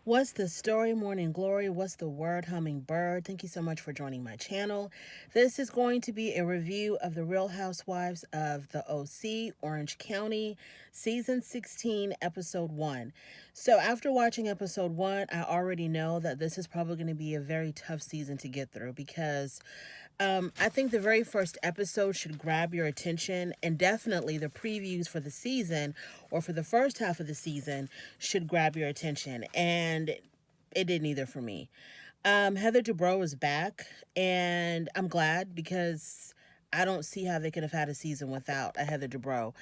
What's the story, Morning Glory? What's the word, Hummingbird? Thank you so much for joining my channel. This is going to be a review of the Real Housewives of the OC, Orange County, Season 16, Episode 1. So after watching Episode 1, I already know that this is probably going to be a very tough season to get through because I think the very first episode should grab your attention, and definitely the previews for the season or for the first half of the season should grab your attention. And it didn't either for me. Heather Dubrow is back, and I'm glad because I don't see how they could have had a season without a Heather Dubrow.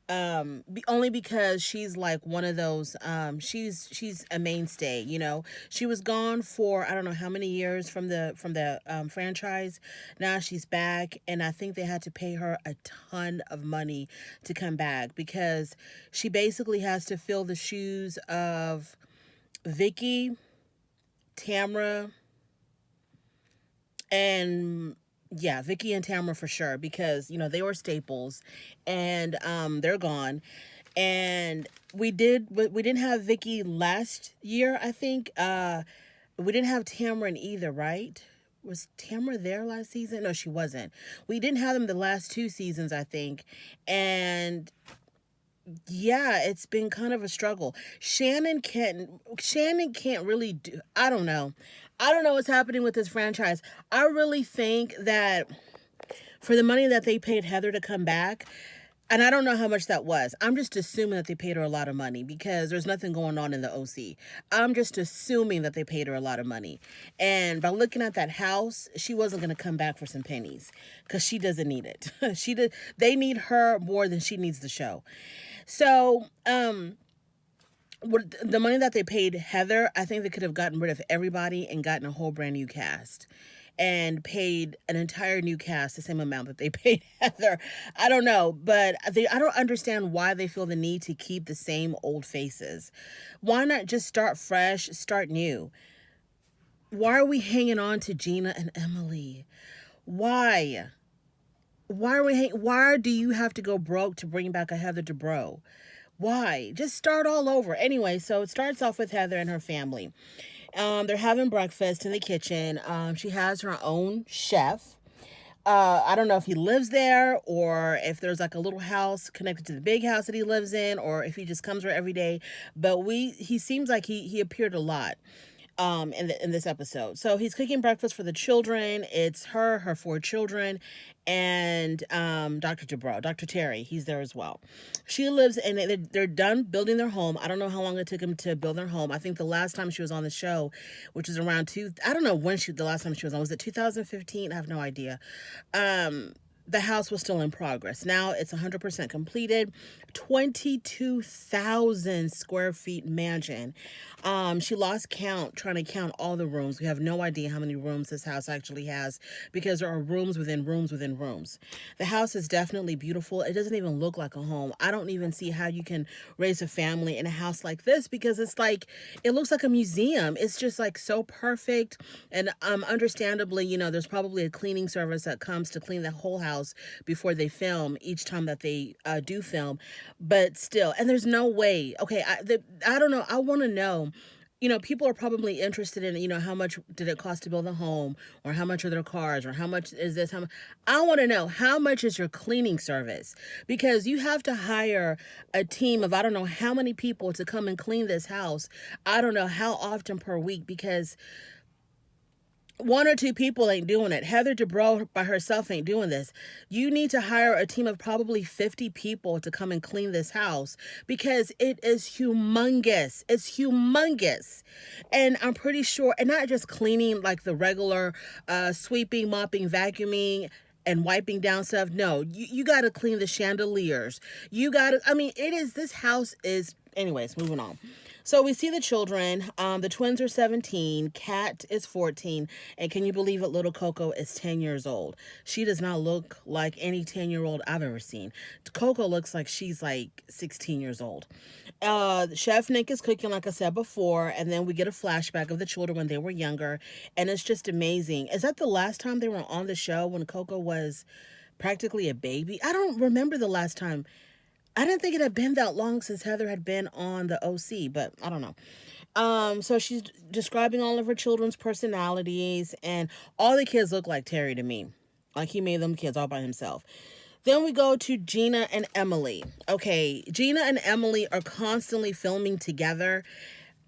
Only because she's like one of those. She's a mainstay. You know, she was gone for I don't know how many years from the franchise. Now she's back, and I think they had to pay her a ton of money to come back because she basically has to fill the shoes of Vicky, Tamra, and yeah, Vicky and Tamara for sure because they were staples, and they're gone. And we didn't have Vicky last year. I think we didn't have Tamara either, right? Was Tamara there last season? No, she wasn't. We didn't have them the last two seasons, I think, and yeah, it's been kind of a struggle. Shannon can't really do. I don't know. I don't know what's happening with this franchise. I really think that for the money that they paid Heather to come back, and I don't know how much that was. I'm just assuming that they paid her a lot of money because there's nothing going on in the OC. I'm just assuming that they paid her a lot of money. And by looking at that house, she wasn't going to come back for some pennies because she doesn't need it. They need her more than she needs the show. So, the money that they paid Heather, I think they could have gotten rid of everybody and gotten a whole brand new cast and paid an entire new cast the same amount that they paid Heather. I don't know, but I don't understand why they feel the need to keep the same old faces. Why not just start fresh, start new? Why are we hanging on to Gina and Emily? Why? Why do you have to go broke to bring back a Heather Dubrow? Why? Just start all over. Anyway, so it starts off with Heather and her family. They're having breakfast in the kitchen. She has her own chef. I don't know if he lives there or if there's like a little house connected to the big house that he lives in, or if he just comes there every day. But he seems like he appeared a lot in this episode. So he's cooking breakfast for the children. It's her four children, and Dr. Dubrow, Dr. Terry, he's there as well. She lives, and they're done building their home. I don't know how long it took them to build their home. I think the last time she was on the show, which was around I don't know when the last time she was on. Was it 2015? I have no idea. The house was still in progress. Now it's 100% completed. 22,000 square feet mansion. She lost count trying to count all the rooms. We have no idea how many rooms this house actually has because there are rooms within rooms within rooms. The house is definitely beautiful. It doesn't even look like a home. I don't even see how you can raise a family in a house like this because it's like, it looks like a museum. It's just like so perfect. And understandably, there's probably a cleaning service that comes to clean the whole house before they film each time that they do film. But still, and there's no way. Okay, I don't know. I want to know. People are probably interested in, how much did it cost to build a home, or how much are their cars, or how much is this? I want to know how much is your cleaning service, because you have to hire a team of I don't know how many people to come and clean this house. I don't know how often per week, because one or two people ain't doing it. Heather Dubrow by herself ain't doing this. You need to hire a team of probably 50 people to come and clean this house because it is humongous. It's humongous. And I'm pretty sure, and not just cleaning like the regular sweeping, mopping, vacuuming, and wiping down stuff. No, you got to clean the chandeliers. This house is, anyways, moving on. So we see the children. The twins are 17. Kat is 14. And can you believe it? Little Coco is 10 years old. She does not look like any 10-year-old I've ever seen. Coco looks like she's like 16 years old. Chef Nick is cooking, like I said before. And then we get a flashback of the children when they were younger. And it's just amazing. Is that the last time they were on the show when Coco was practically a baby? I don't remember the last time. I didn't think it had been that long since Heather had been on the OC, but I don't know. So she's describing all of her children's personalities, and all the kids look like Terry to me. Like he made them kids all by himself. Then we go to Gina and Emily. Okay, Gina and Emily are constantly filming together.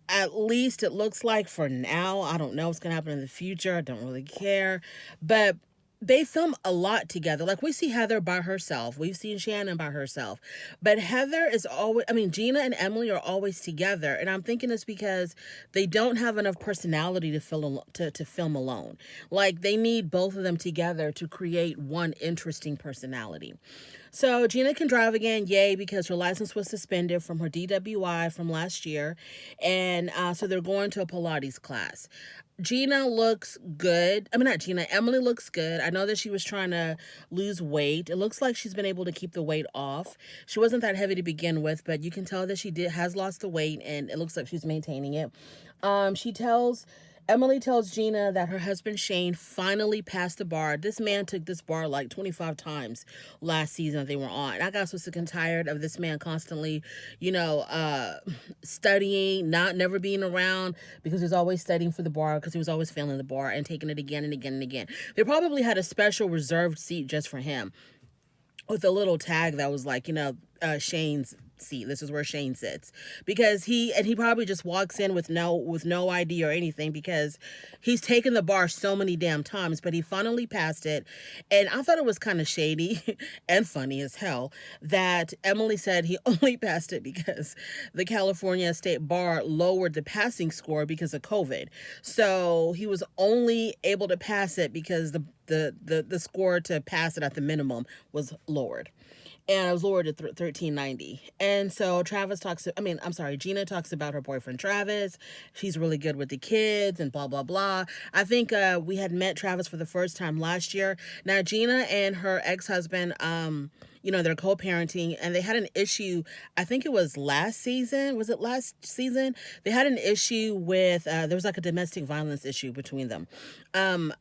At least it looks like for now. I don't know what's going to happen in the future. I don't really care. But they film a lot together. Like we see Heather by herself. We've seen Shannon by herself. But Heather is always, I mean, Gina and Emily are always together. And I'm thinking it's because they don't have enough personality to film alone. Like they need both of them together to create one interesting personality. So Gina can drive again, yay, because her license was suspended from her DWI from last year. And so they're going to a Pilates class. Gina looks good. I mean, not Gina. Emily looks good. I know that she was trying to lose weight. It looks like she's been able to keep the weight off. She wasn't that heavy to begin with, but you can tell that she has lost the weight, and it looks like she's maintaining it. Emily tells Gina that her husband Shane finally passed the bar. This man took this bar like 25 times last season that they were on. I got so sick and tired of this man constantly, studying, never being around because he was always studying for the bar because he was always failing the bar and taking it again and again and again. They probably had a special reserved seat just for him with a little tag that was like, Shane's seat. This is where Shane sits, because he probably just walks in with no ID or anything, because he's taken the bar so many damn times, but he finally passed it. And I thought it was kind of shady and funny as hell that Emily said he only passed it because the California State Bar lowered the passing score because of COVID. So he was only able to pass it because the score to pass it at the minimum was lowered. And I was lowered to 1390. And so Gina talks about her boyfriend Travis. She's really good with the kids and blah, blah, blah. I think we had met Travis for the first time last year. Now, Gina and her ex-husband, they're co-parenting, and they had an issue. I think it was last season. Was it last season? They had an issue with, there was like a domestic violence issue between them. I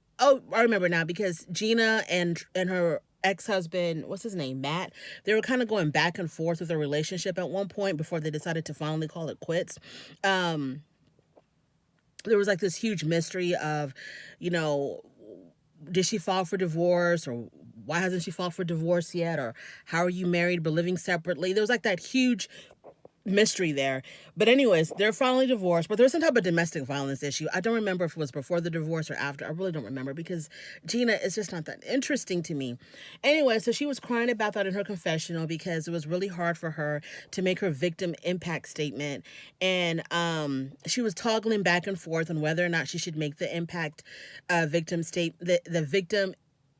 remember now, because Gina and her ex-husband, what's his name, Matt, they were kind of going back and forth with their relationship at one point before they decided to finally call it quits. There was like this huge mystery of, did she file for divorce, or why hasn't she filed for divorce yet, or how are you married but living separately? There was like that huge mystery there. But anyways, they're finally divorced, but there was some type of domestic violence issue. I don't remember if it was before the divorce or after. I really don't remember, because Gina is just not that interesting to me. Anyway, so she was crying about that in her confessional, because it was really hard for her to make her victim impact statement. And she was toggling back and forth on whether or not she should make the impact victim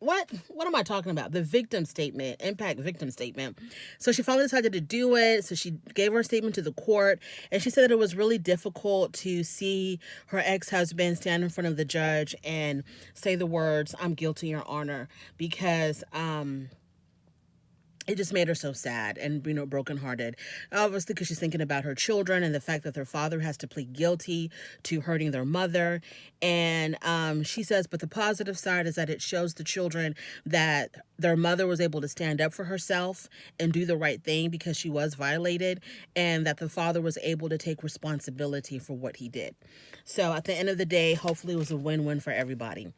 what am I talking about? The victim statement, impact victim statement. So she finally decided to do it. So she gave her statement to the court, and she said that it was really difficult to see her ex-husband stand in front of the judge and say the words, "I'm guilty, Your Honor," because it just made her so sad and, brokenhearted. Obviously, because she's thinking about her children and the fact that their father has to plead guilty to hurting their mother. And she says, but the positive side is that it shows the children that their mother was able to stand up for herself and do the right thing because she was violated, and that the father was able to take responsibility for what he did. So at the end of the day, hopefully it was a win-win for everybody.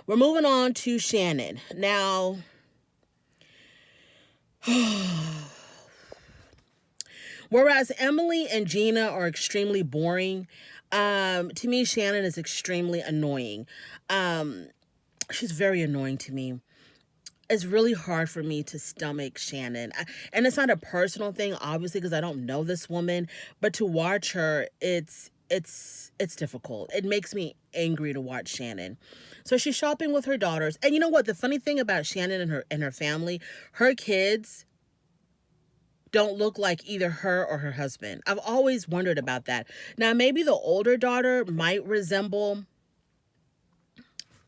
We're moving on to Shannon. Now, whereas Emily and Gina are extremely boring, to me, Shannon is extremely annoying. She's very annoying to me. It's really hard for me to stomach Shannon. And it's not a personal thing, obviously, because I don't know this woman, but to watch her, it's difficult. It makes me angry to watch Shannon. So she's shopping with her daughters. And you know what? The funny thing about Shannon and her family, her kids don't look like either her or her husband. I've always wondered about that. Now, maybe the older daughter might resemble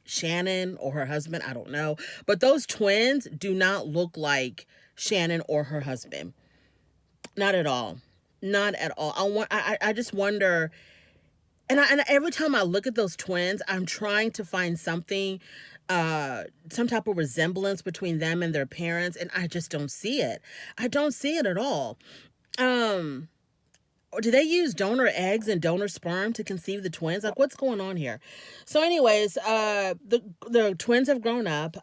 Shannon or her husband. I don't know. But those twins do not look like Shannon or her husband. Not at all. Not at all. I just wonder. And every time I look at those twins, I'm trying to find something some type of resemblance between them and their parents, and I just don't see it. I don't see it at all. Um, or do they use donor eggs and donor sperm to conceive the twins? Like, what's going on here? So, anyways, the twins have grown up.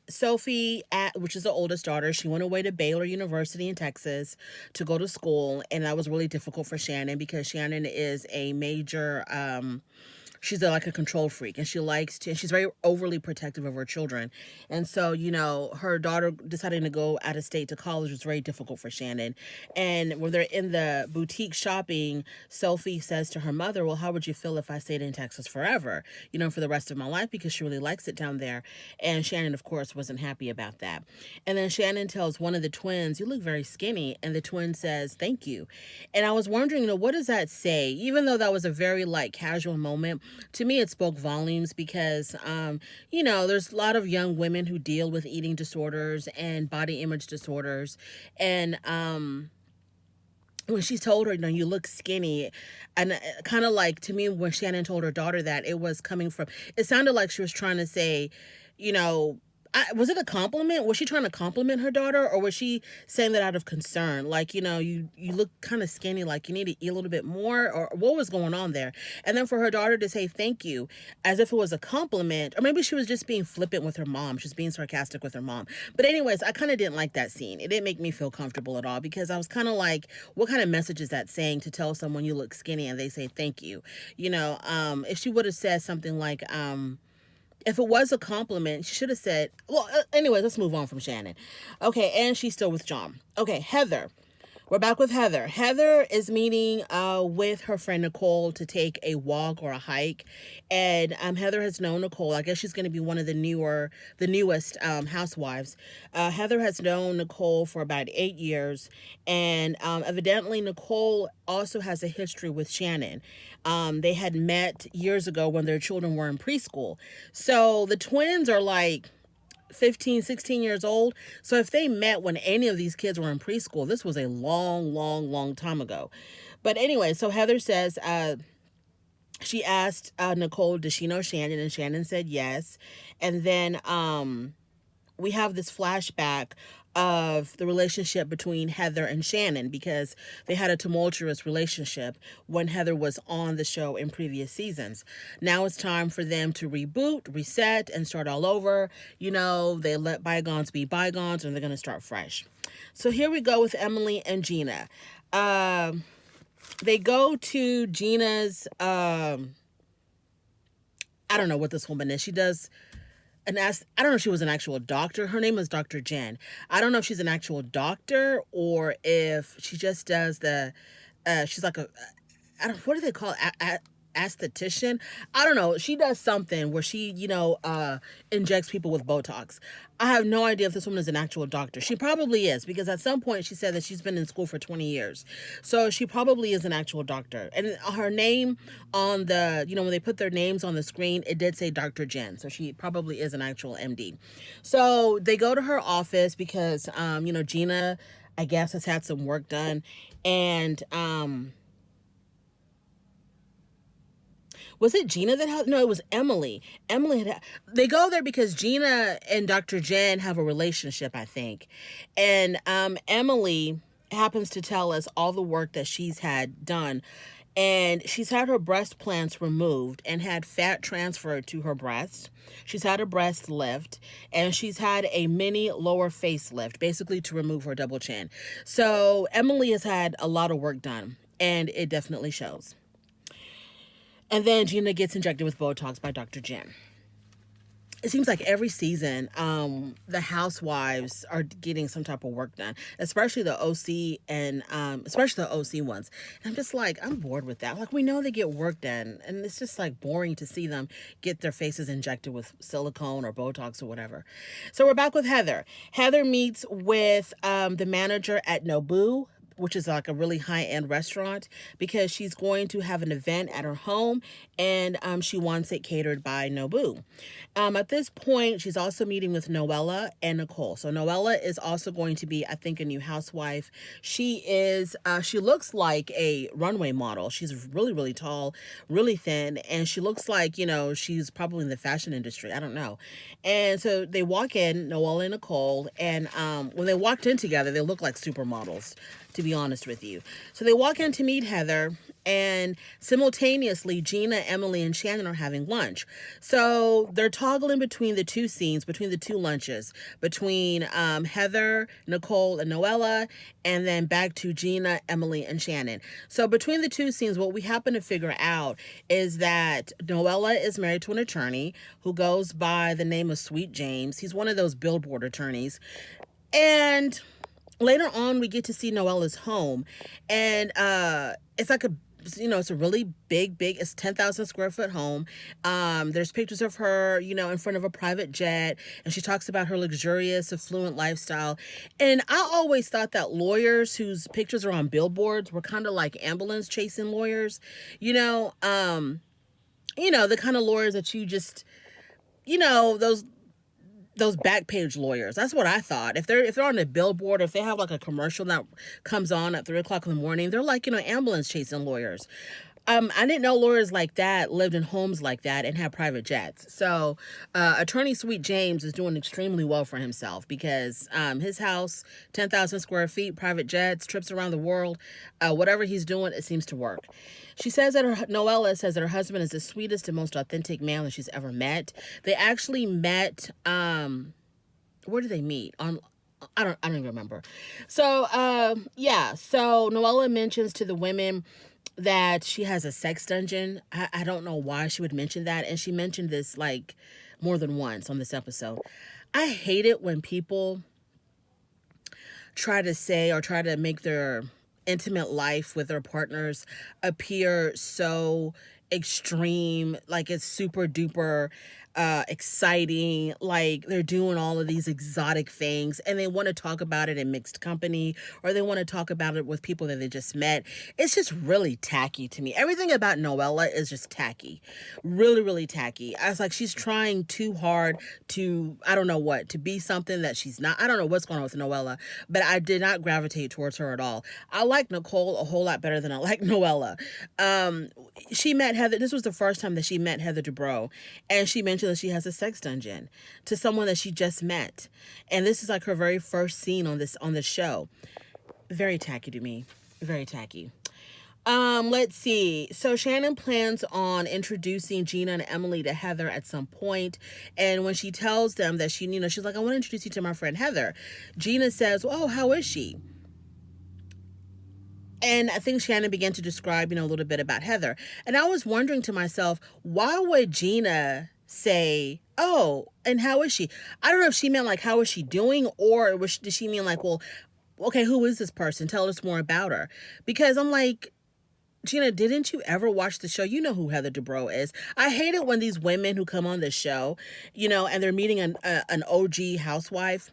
Sophie, which is the oldest daughter, she went away to Baylor University in Texas to go to school, and that was really difficult for Shannon because Shannon is a major she's like a control freak, and she likes to, and she's very overly protective of her children. And so, her daughter deciding to go out of state to college was very difficult for Shannon. And when they're in the boutique shopping, Sophie says to her mother, well, how would you feel if I stayed in Texas forever, for the rest of my life, because she really likes it down there. And Shannon, of course, wasn't happy about that. And then Shannon tells one of the twins, you look very skinny. And the twin says, thank you. And I was wondering, what does that say? Even though that was a very casual moment, to me, it spoke volumes because, there's a lot of young women who deal with eating disorders and body image disorders. And when she told her, you look skinny, and kind of to me, when Shannon told her daughter that, it was coming from, it sounded like she was trying to say, was it a compliment? Was she trying to compliment her daughter, or was she saying that out of concern? You look kind of skinny, you need to eat a little bit more, or what was going on there? And then for her daughter to say thank you as if it was a compliment, or maybe she was just being flippant with her mom. She's being sarcastic with her mom. But anyways, I kind of didn't like that scene. It didn't make me feel comfortable at all, because I was kind of like, what kind of message is that saying to tell someone you look skinny and they say thank you? If she would have said something like, if it was a compliment, she should have said, well, anyway, let's move on from Shannon. Okay, and she's still with John. Okay, Heather. We're back with Heather. Heather is meeting with her friend Nicole to take a walk or a hike. And Heather has known Nicole. I guess she's going to be one of the newest housewives. Heather has known Nicole for about 8 years. And evidently, Nicole also has a history with Shannon. They had met years ago when their children were in preschool. So the twins are 15, 16 years old. So if they met when any of these kids were in preschool, this was a long, long, long time ago. But anyway, so Heather says, she asked Nicole, does she know Shannon? And Shannon said yes. And then we have this flashback of the relationship between Heather and Shannon, because they had a tumultuous relationship when Heather was on the show in previous seasons. Now it's time for them to reboot, reset, and start all over. They let bygones be bygones, and they're going to start fresh. So here we go with Emily and Gina. They go to Gina's, I don't know what this woman is. She does I don't know if she was an actual doctor. Her name is Dr. Jen. I don't know if she's an actual doctor or if she just does she's like what do they call it? Aesthetician. I don't know. She does something where she, injects people with Botox. I have no idea if this woman is an actual doctor. She probably is, because at some point she said that she's been in school for 20 years. So she probably is an actual doctor. And her name on the, when they put their names on the screen, it did say Dr. Jen. So she probably is an actual MD. So they go to her office because, Gina, I guess, has had some work done. And, was it Gina that had? No, it was Emily. They go there because Gina and Dr. Jen have a relationship, I think. And Emily happens to tell us all the work that she's had done. And she's had her breast plants removed and had fat transferred to her breast. She's had a breast lift, and she's had a mini lower facelift, basically to remove her double chin. So Emily has had a lot of work done, and it definitely shows. And then Gina gets injected with Botox by Dr. Jen. It seems like every season, the housewives are getting some type of work done, especially the OC and especially the OC ones. And I'm just I'm bored with that. We know they get work done, and it's just boring to see them get their faces injected with silicone or Botox or whatever. So we're back with Heather. Heather meets with the manager at Nobu, which is like a really high-end restaurant, because she's going to have an event at her home, and she wants it catered by Nobu. At this point, she's also meeting with Noella and Nicole. So Noella is also going to be, I think, a new housewife. She looks like a runway model. She's really, really tall, really thin, and she looks like, she's probably in the fashion industry. I don't know. And so they walk in, Noella and Nicole, and when they walked in together, they look like supermodels, to be honest with you. So they walk in to meet Heather, and simultaneously, Gina, Emily, and Shannon are having lunch. So they're toggling between the two scenes, between the two lunches, between Heather, Nicole, and Noella, and then back to Gina, Emily, and Shannon. So between the two scenes, what we happen to figure out is that Noella is married to an attorney who goes by the name of Sweet James. He's one of those billboard attorneys. And later on, we get to see Noella's home, and it's like it's a really big, it's 10,000 square foot home. There's pictures of her, in front of a private jet, and she talks about her luxurious, affluent lifestyle. And I always thought that lawyers whose pictures are on billboards were kind of like ambulance chasing lawyers, the kind of lawyers that you just, those back page lawyers. That's what I thought. If they're on a billboard, or if they have like a commercial that comes on at 3:00 in the morning, they're like, ambulance chasing lawyers. I didn't know lawyers like that lived in homes like that and had private jets. So attorney Sweet James is doing extremely well for himself, because his house, 10,000 square feet, private jets, trips around the world, whatever he's doing, it seems to work. Noella says that her husband is the sweetest and most authentic man that she's ever met. They actually met, where did they meet? I don't even remember. So, so Noella mentions to the women that she has a sex dungeon. I don't know why she would mention that. And she mentioned this like more than once on this episode. I hate it when people try to make their intimate life with their partners appear so extreme, like it's super duper exciting, like they're doing all of these exotic things, and they want to talk about it in mixed company, or they want to talk about it with people that they just met. It's just really tacky to me. Everything about Noella is just tacky. Really, really tacky. I was like, she's trying too hard to, I don't know what, to be something that she's not. I don't know what's going on with Noella, but I did not gravitate towards her at all. I like Nicole a whole lot better than I like Noella. She met Heather. This was the first time that she met Heather Dubrow, and she mentioned that she has a sex dungeon to someone that she just met. And this is like her very first scene on this show. Very tacky to me. Very tacky. Let's see. So Shannon plans on introducing Gina and Emily to Heather at some point. And when she tells them that she's like, I want to introduce you to my friend Heather. Gina says, oh, how is she? And I think Shannon began to describe, a little bit about Heather. And I was wondering to myself, why would Gina say, oh, and how is she? I don't know if she meant like, how is she doing? Or did she mean like, well, okay, who is this person? Tell us more about her. Because I'm like, Gina, didn't you ever watch the show? You know who Heather Dubrow is. I hate it when these women who come on the show, and they're meeting an OG housewife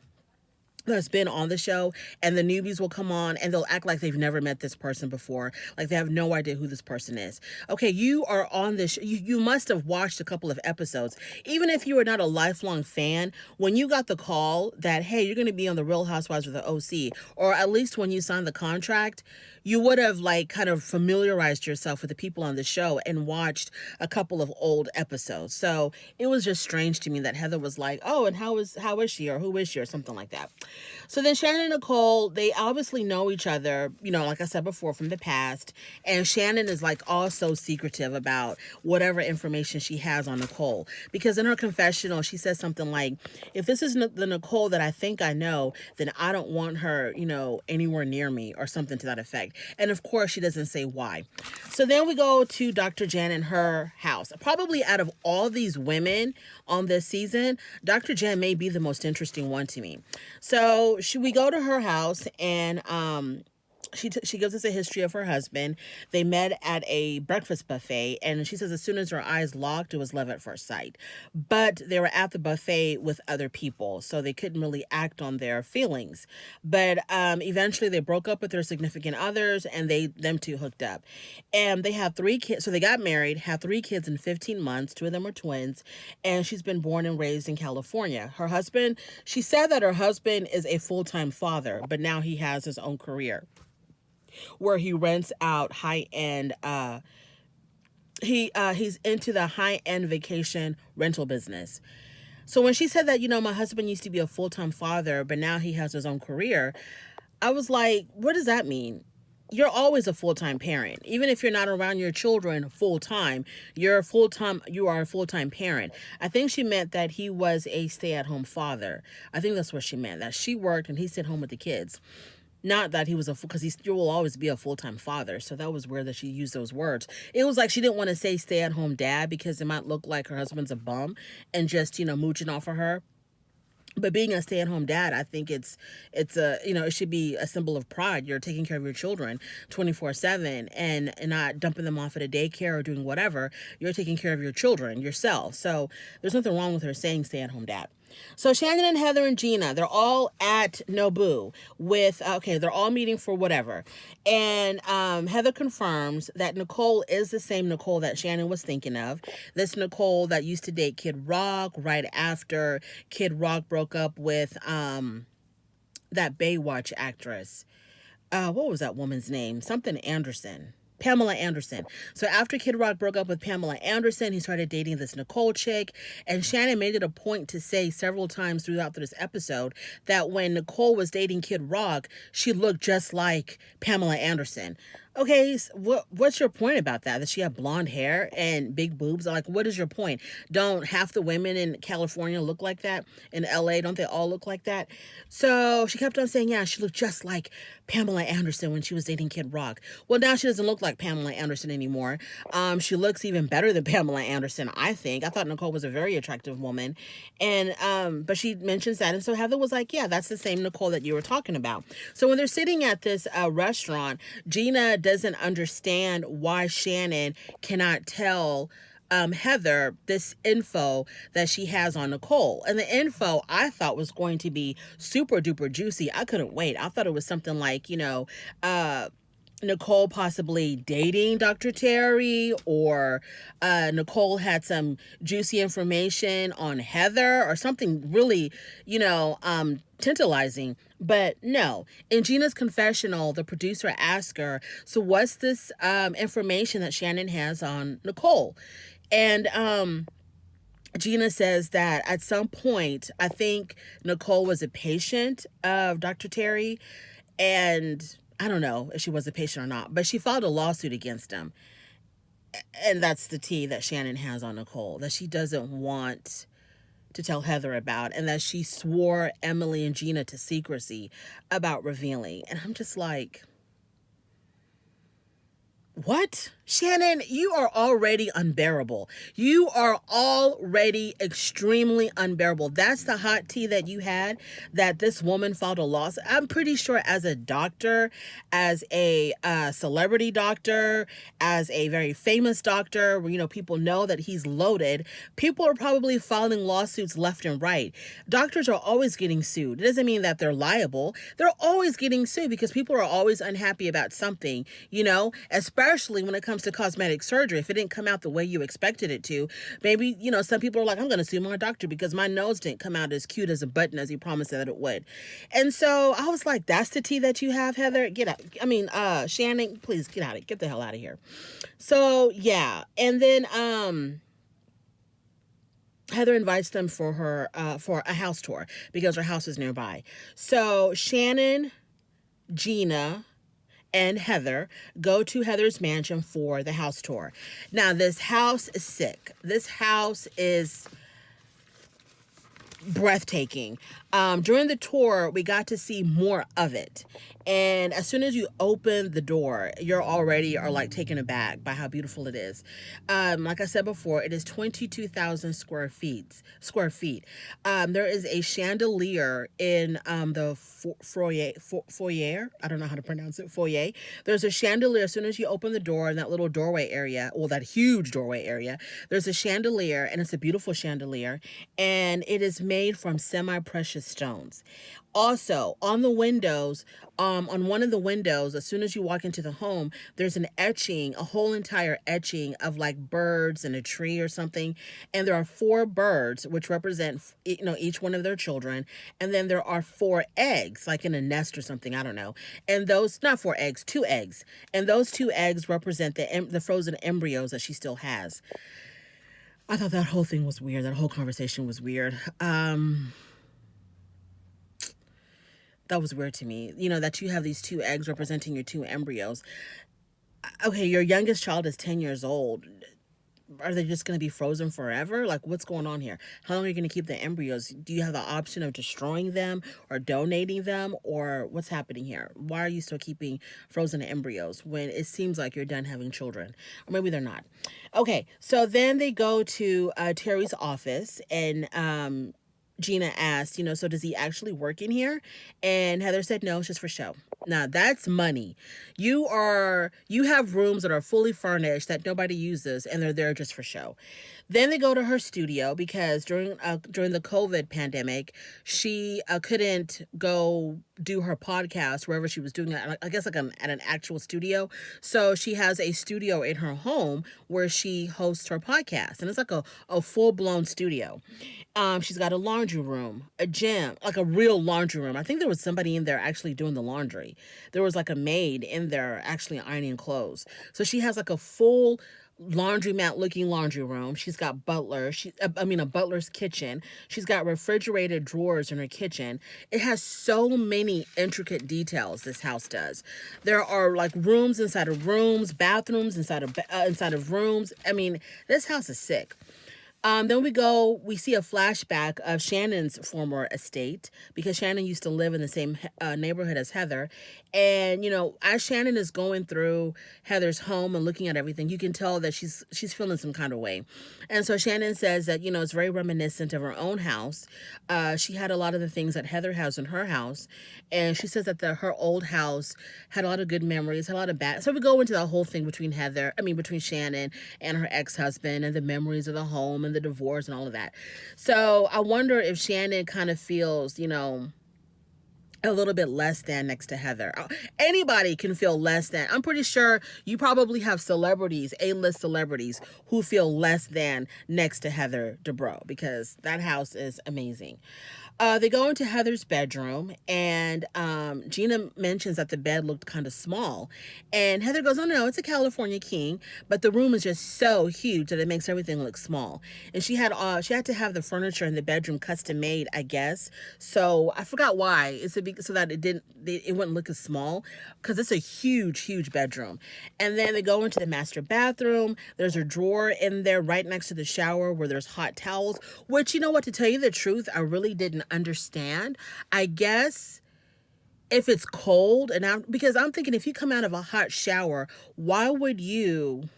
that's been on the show, and the newbies will come on and they'll act like they've never met this person before, like they have no idea who this person is. Okay, you are on this you must have watched a couple of episodes. Even if you were not a lifelong fan, when you got the call that, hey, you're going to be on the Real Housewives with the OC, or at least when you signed the contract, you would have like kind of familiarized yourself with the people on the show and watched a couple of old episodes. So it was just strange to me that Heather was like, oh, and how is she, or who is she, or something like that. So then Shannon and Nicole, they obviously know each other, like I said before, from the past. And Shannon is like also secretive about whatever information she has on Nicole. Because in her confessional, she says something like, if this is the Nicole that I think I know, then I don't want her, anywhere near me, or something to that effect. And of course, she doesn't say why. So then we go to Dr. Jen and her house. Probably out of all these women on this season, Dr. Jen may be the most interesting one to me. So we go to her house, and she gives us a history of her husband. They met at a breakfast buffet, and she says as soon as her eyes locked, it was love at first sight. But they were at the buffet with other people, so they couldn't really act on their feelings. But eventually, they broke up with their significant others, and them two hooked up, and they have 3 kids. So they got married, had 3 kids in 15 months. 2 of them were twins, and she's been born and raised in California. Her husband, she said that her husband is a full-time father, but now he has his own career where he rents out high-end he's into the high-end vacation rental business. So when she said that, my husband used to be a full-time father, but now he has his own career, I was like, what does that mean? You're always a full-time parent. Even if you're not around your children full-time, you are a full-time parent. I think she meant that he was a stay-at-home father. I think that's what she meant, that she worked and he stayed home with the kids. Not that he was because you will always be a full-time father. So that was weird that she used those words. It was like she didn't want to say stay-at-home dad because it might look like her husband's a bum and just, mooching off of her. But being a stay-at-home dad, I think it should be a symbol of pride. You're taking care of your children 24/7 and not dumping them off at a daycare or doing whatever. You're taking care of your children yourself. So there's nothing wrong with her saying stay-at-home dad. So Shannon and Heather and Gina, they're all at Nobu they're all meeting for whatever. And Heather confirms that Nicole is the same Nicole that Shannon was thinking of. This Nicole that used to date Kid Rhoc right after Kid Rhoc broke up with that Baywatch actress. What was that woman's name? Something Anderson. Pamela Anderson. So after Kid Rhoc broke up with Pamela Anderson, he started dating this Nicole chick. And Shannon made it a point to say several times throughout this episode that when Nicole was dating Kid Rhoc, she looked just like Pamela Anderson. Okay, so what's your point about that? That she had blonde hair and big boobs? Like, what is your point? Don't half the women in California look like that? In LA, don't they all look like that? So she kept on saying, yeah, she looked just like Pamela Anderson when she was dating Kid Rhoc. Well, now she doesn't look like Pamela Anderson anymore. She looks even better than Pamela Anderson, I think. I thought Nicole was a very attractive woman. And but she mentions that. And so Heather was like, yeah, that's the same Nicole that you were talking about. So when they're sitting at this restaurant, Gina doesn't understand why Shannon cannot tell Heather this info that she has on Nicole. And the info I thought was going to be super duper juicy. I couldn't wait. I thought it was something like, Nicole possibly dating Dr. Terry, or Nicole had some juicy information on Heather or something really, tantalizing. But no. In Gina's confessional, the producer asked her, so what's this information that Shannon has on Nicole? And Gina says that at some point, I think Nicole was a patient of Dr. Terry, and I don't know if she was a patient or not, but she filed a lawsuit against him. And that's the tea that Shannon has on Nicole, that she doesn't want to tell Heather about, and that she swore Emily and Gina to secrecy about revealing. And I'm just like, what? Shannon, you are already unbearable. You are already extremely unbearable. That's the hot tea that you had, that this woman filed a lawsuit. I'm pretty sure as a doctor, as a celebrity doctor, as a very famous doctor, where, people know that he's loaded, people are probably filing lawsuits left and right. Doctors are always getting sued. It doesn't mean that they're liable. They're always getting sued because people are always unhappy about something, especially when it comes to cosmetic surgery. If it didn't come out the way you expected it to, maybe, some people are like, I'm going to sue my doctor because my nose didn't come out as cute as a button as he promised that it would. And so I was like, that's the tea that you have, Heather? Get out. Shannon, please get out. Get the hell out of here. So yeah. And then, Heather invites them for a house tour because her house is nearby. So Shannon, Gina, and Heather go to Heather's mansion for the house tour. Now, this house is sick. This house is breathtaking. During the tour, we got to see more of it. And as soon as you open the door, you're already are like taken aback by how beautiful it is. Like I said before, it is 22,000 square feet. There is a chandelier in the foyer. I don't know how to pronounce it. Foyer. There's a chandelier as soon as you open the door in that little doorway area, well, that huge doorway area. There's a chandelier, and it's a beautiful chandelier, and it is made from semi-precious stones. Also, on the windows, on one of the windows, as soon as you walk into the home, there's an etching, a whole entire etching of like birds and a tree or something. And there are four birds, which represent, each one of their children. And then there are four eggs, like in a nest or something, I don't know. And those, not four eggs, two eggs. And those two eggs represent the frozen embryos that she still has. I thought that whole thing was weird. That whole conversation was weird. That was weird to me. That you have these two eggs representing your two embryos. Okay, your youngest child is 10 years old. Are they just going to be frozen forever? Like, what's going on here? How long are you going to keep the embryos? Do you have the option of destroying them or donating them? Or what's happening here? Why are you still keeping frozen embryos when it seems like you're done having children? Or maybe they're not. Okay, so then they go to Terry's office, and Gina asked, so does he actually work in here? And Heather said, no, it's just for show. Now that's money. You have rooms that are fully furnished that nobody uses, and they're there just for show. Then they go to her studio because during the COVID pandemic, she couldn't go do her podcast wherever she was doing it. I guess like at an actual studio. So she has a studio in her home where she hosts her podcast, and it's like a full blown studio. She's got a laundry room, a gym, like a real laundry room. I think there was somebody in there actually doing the laundry. There was like a maid in there actually ironing clothes. So she has like a full laundromat looking laundry room. She's got a butler's kitchen. She's got refrigerated drawers in her kitchen. It has so many intricate details, this house does. There are like rooms inside of rooms, bathrooms inside of rooms. I mean, this house is sick. Then we see a flashback of Shannon's former estate because Shannon used to live in the same neighborhood as Heather. And, as Shannon is going through Heather's home and looking at everything, you can tell that she's feeling some kind of way. And so Shannon says that, it's very reminiscent of her own house. She had a lot of the things that Heather has in her house. And she says that her old house had a lot of good memories, had a lot of bad. So we go into the whole thing between Shannon and her ex-husband and the memories of the home and the divorce and all of that. So I wonder if Shannon kind of feels, a little bit less than next to Heather. Anybody can feel less than. I'm pretty sure you probably have celebrities, A-list celebrities, who feel less than next to Heather Dubrow because that house is amazing. They go into Heather's bedroom, and Gina mentions that the bed looked kind of small. And Heather goes, oh, no, it's a California king, but the room is just so huge that it makes everything look small. And she had to have the furniture in the bedroom custom made, I guess. So I forgot why. It's so that it wouldn't look as small because it's a huge, huge bedroom. And then they go into the master bathroom. There's a drawer in there right next to the shower where there's hot towels, which, to tell you the truth, I really didn't understand. I guess if it's cold because I'm thinking if you come out of a hot shower, why would you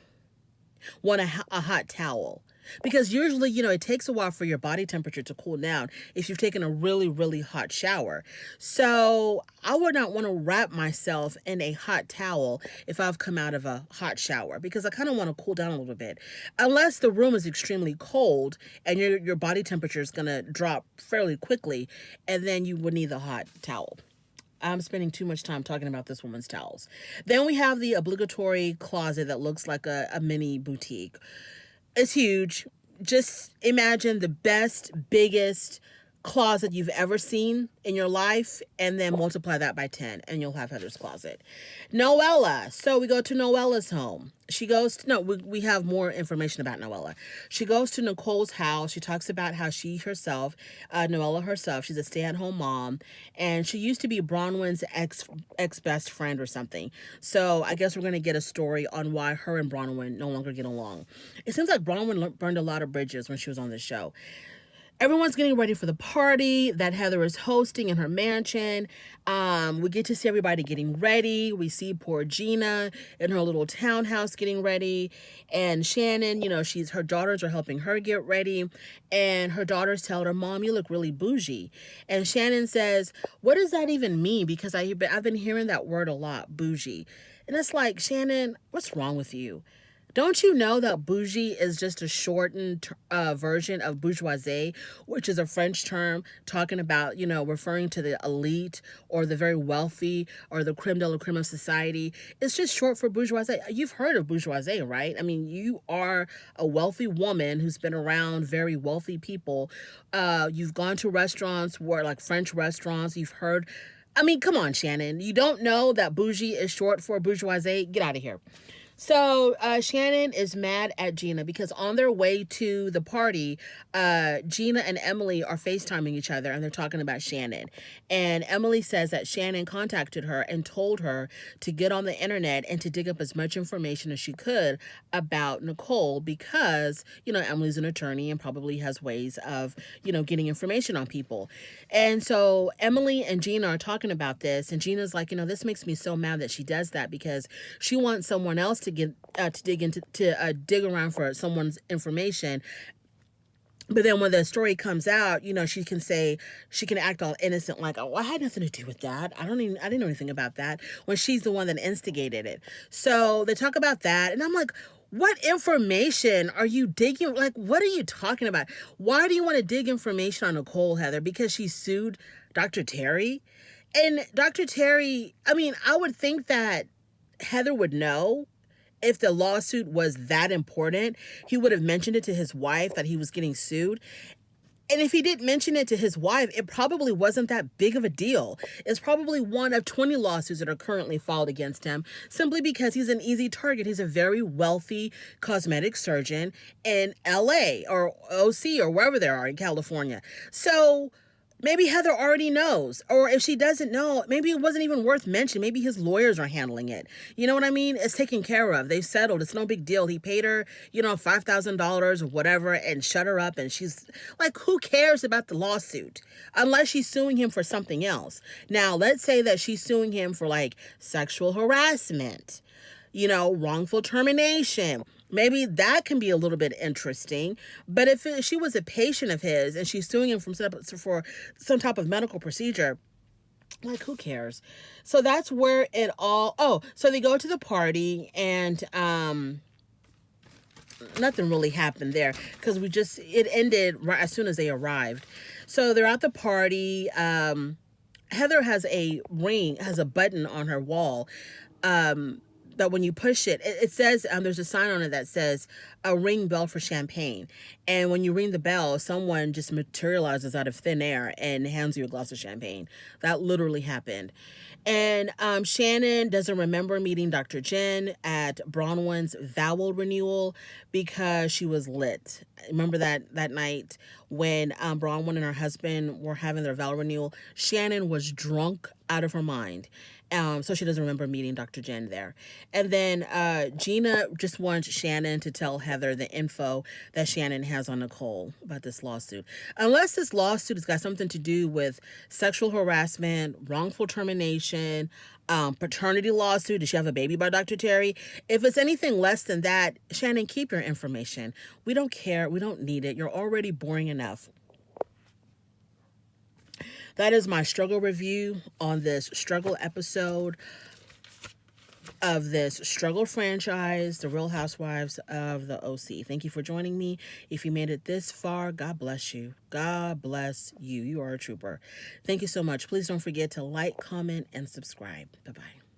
want a hot towel? Because usually, it takes a while for your body temperature to cool down if you've taken a really, really hot shower. So I would not want to wrap myself in a hot towel if I've come out of a hot shower because I kind of want to cool down a little bit. Unless the room is extremely cold and your body temperature is going to drop fairly quickly, and then you would need the hot towel. I'm spending too much time talking about this woman's towels. Then we have the obligatory closet that looks like a mini boutique. It's huge. Just imagine the best, biggest closet you've ever seen in your life, and then multiply that by 10, and you'll have Heather's closet. Noella. So we go to Noella's home. We have more information about Noella. She goes to Nicole's house. She talks about how Noella herself, she's a stay-at-home mom, and she used to be Bronwyn's ex-best friend or something. So I guess we're going to get a story on why her and Bronwyn no longer get along. It seems like Bronwyn burned a lot of bridges when she was on the show. Everyone's getting ready for the party that Heather is hosting in her mansion. We get to see everybody getting ready. We see poor Gina in her little townhouse getting ready. And Shannon, her daughters are helping her get ready. And her daughters tell her, Mom, you look really bougie. And Shannon says, what does that even mean? Because I've been hearing that word a lot, bougie. And it's like, Shannon, what's wrong with you? Don't you know that bougie is just a shortened version of bourgeoisie, which is a French term talking about, referring to the elite or the very wealthy or the creme de la creme of society. It's just short for bourgeoisie. You've heard of bourgeoisie, right? I mean, you are a wealthy woman who's been around very wealthy people. You've gone to restaurants where, like French restaurants, you've heard. I mean, come on, Shannon. You don't know that bougie is short for bourgeoisie? Get out of here. So Shannon is mad at Gina because on their way to the party, Gina and Emily are FaceTiming each other and they're talking about Shannon. And Emily says that Shannon contacted her and told her to get on the internet and to dig up as much information as she could about Nicole because, Emily's an attorney and probably has ways of, getting information on people. And so Emily and Gina are talking about this, and Gina's like, this makes me so mad that she does that because she wants someone else to dig around for someone's information. But then when the story comes out, she can act all innocent, like, oh, I had nothing to do with that. I didn't know anything about that, when she's the one that instigated it. So they talk about that, and I'm like, what information are you digging? Like, what are you talking about? Why do you want to dig information on Nicole, Heather? Because she sued Dr. Terry? And Dr. Terry, I mean, I would think that Heather would know if the lawsuit was that important. He would have mentioned it to his wife that he was getting sued. And if he didn't mention it to his wife, it probably wasn't that big of a deal. It's probably one of 20 lawsuits that are currently filed against him simply because he's an easy target. He's a very wealthy cosmetic surgeon in LA or OC or wherever they are in California. So maybe Heather already knows. Or if she doesn't know, maybe it wasn't even worth mentioning. Maybe his lawyers are handling it. You know what I mean? It's taken care of. They've settled. It's no big deal. He paid her, $5,000 or whatever and shut her up. And she's like, who cares about the lawsuit? Unless she's suing him for something else. Now, let's say that she's suing him for like sexual harassment, wrongful termination. Maybe that can be a little bit interesting. But if she was a patient of his and she's suing him for some type of medical procedure, like, who cares? So that's where it all... Oh, so they go to the party and nothing really happened there because it ended right as soon as they arrived. So they're at the party. Heather has a button on her wall that when you push it, it says, there's a sign on it that says, a ring bell for champagne. And when you ring the bell, someone just materializes out of thin air and hands you a glass of champagne. That literally happened. And Shannon doesn't remember meeting Dr. Jen at Bronwyn's vowel renewal because she was lit. Remember that night when Bronwyn and her husband were having their vowel renewal? Shannon was drunk out of her mind. So she doesn't remember meeting Dr. Jen there. And then Gina just wants Shannon to tell Heather the info that Shannon has on Nicole about this lawsuit. Unless this lawsuit has got something to do with sexual harassment, wrongful termination, paternity lawsuit. Did she have a baby by Dr. Terry? If it's anything less than that, Shannon, keep your information. We don't care. We don't need it. You're already boring enough. That is my struggle review on this struggle episode of this struggle franchise, The Real Housewives of the OC. Thank you for joining me. If you made it this far, God bless you. God bless you. You are a trooper. Thank you so much. Please don't forget to like, comment, and subscribe. Bye-bye.